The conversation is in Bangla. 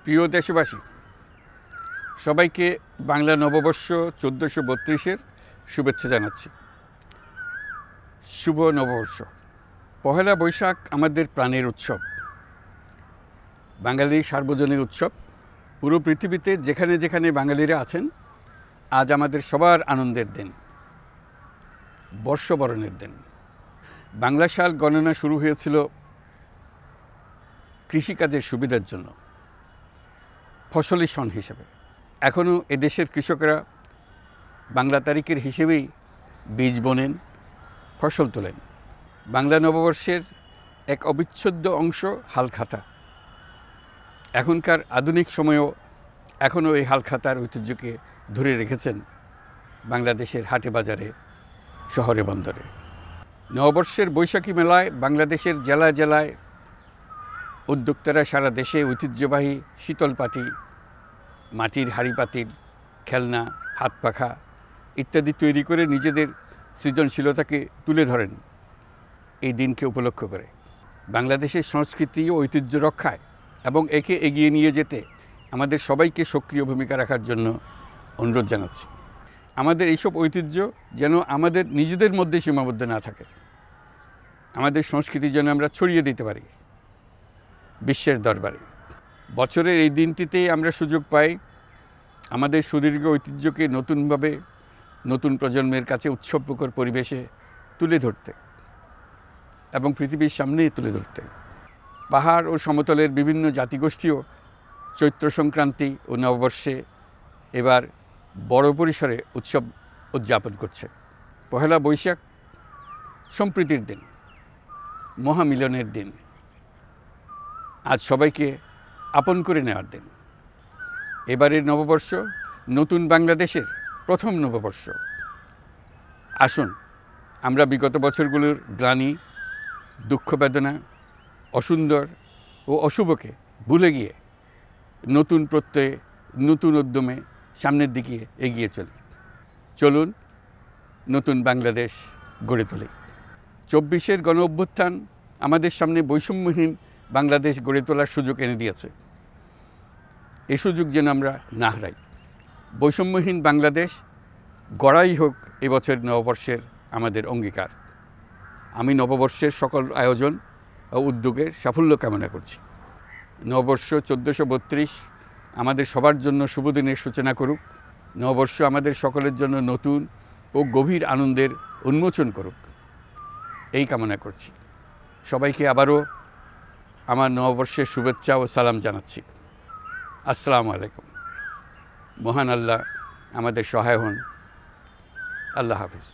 প্রিয় দেশবাসী, সবাইকে বাংলা নববর্ষ 1432-এর শুভেচ্ছা জানাচ্ছি। শুভ নববর্ষ। পহেলা বৈশাখ আমাদের প্রাণের উৎসব, বাঙালির সার্বজনীন উৎসব। পুরো পৃথিবীতে যেখানে যেখানে বাঙালিরা আছেন, আজ আমাদের সবার আনন্দের দিন, বর্ষবরণের দিন। বাংলা সাল গণনা শুরু হয়েছিল কৃষিকাজের সুবিধার জন্য, ফসলি সন হিসেবে। এখনও এদেশের কৃষকরা বাংলা তারিখের হিসেবেই বীজ বোনেন, ফসল তোলেন। বাংলা নববর্ষের এক অবিচ্ছেদ্য অংশ হালখাতা। এখনকার আধুনিক সময়েও এখনও এই হালখাতার ঐতিহ্যকে ধরে রেখেছেন বাংলাদেশের হাটে বাজারে, শহরে বন্দরে। নববর্ষের বৈশাখী মেলায় বাংলাদেশের জেলায় জেলায় উদ্যোক্তারা সারা দেশে ঐতিহ্যবাহী শীতল পাটি, মাটির হাঁড়ি পাতিল, খেলনা, হাত পাখা ইত্যাদি তৈরি করে নিজেদের সৃজনশীলতাকে তুলে ধরেন এই দিনকে উপলক্ষ করে। বাংলাদেশের সংস্কৃতি ও ঐতিহ্য রক্ষায় এবং একে এগিয়ে নিয়ে যেতে আমাদের সবাইকে সক্রিয় ভূমিকা রাখার জন্য অনুরোধ জানাচ্ছি। আমাদের এইসব ঐতিহ্য যেন আমাদের নিজেদের মধ্যে সীমাবদ্ধ না থাকে, আমাদের সংস্কৃতি যেন আমরা ছড়িয়ে দিতে পারি বিশ্বের দরবারে। বছরের এই দিনটিতে আমরা সুযোগ পাই আমাদের সুদীর্ঘ ঐতিহ্যকে নতুনভাবে নতুন প্রজন্মের কাছে উৎসবমুখর পরিবেশে তুলে ধরতে এবং পৃথিবীর সামনে তুলে ধরতে। পাহাড় ও সমতলের বিভিন্ন জাতিগোষ্ঠীও চৈত্র সংক্রান্তি ও নববর্ষে এবার বড় পরিসরে উৎসব উদযাপন করছে। পহেলা বৈশাখ সম্প্রীতির দিন, মহামিলনের দিন, আজ সবাইকে আপন করে নেওয়ার দিন। এবারের নববর্ষ নতুন বাংলাদেশের প্রথম নববর্ষ। আসুন আমরা বিগত বছরগুলোর গ্লানি, দুঃখ, বেদনা, অসুন্দর ও অশুভকে ভুলে গিয়ে নতুন প্রত্যয়ে, নতুন উদ্যমে সামনের দিকে এগিয়ে চলি। চলুন নতুন বাংলাদেশ গড়ে তুলি। 24-এর গণ অভ্যুত্থান আমাদের সামনে বৈষম্যহীন বাংলাদেশ গড়ে তোলার সুযোগ এনে দিয়েছে। এই সুযোগ যেন আমরা না হারাই। বৈষম্যহীন বাংলাদেশ গড়াই হোক এবছর নববর্ষের আমাদের অঙ্গীকার। আমি নববর্ষের সকল আয়োজন ও উদ্যোগের সাফল্য কামনা করছি। নববর্ষ 1432 আমাদের সবার জন্য শুভদিনের সূচনা করুক। নববর্ষ আমাদের সকলের জন্য নতুন ও গভীর আনন্দের উন্মোচন করুক, এই কামনা করছি। সবাইকে আবারও আমার নববর্ষের শুভেচ্ছা ও সালাম জানাচ্ছি। আসসালামু আলাইকুম। মহান আল্লাহ আমাদের সহায় হন। আল্লাহ হাফিজ।